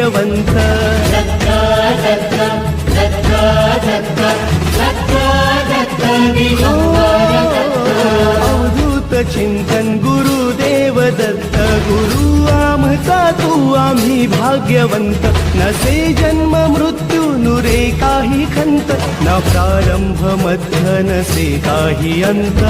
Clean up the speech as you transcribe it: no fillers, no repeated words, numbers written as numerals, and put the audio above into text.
भाग्यवंत अवधूत चिंतन गुरुदेव दत्त गुरु आमचा तू आम्ही भाग्यवंत नसे जन्म मृत्यू नुरे काही खंत न प्रारंभ मध्य नसे काही अंत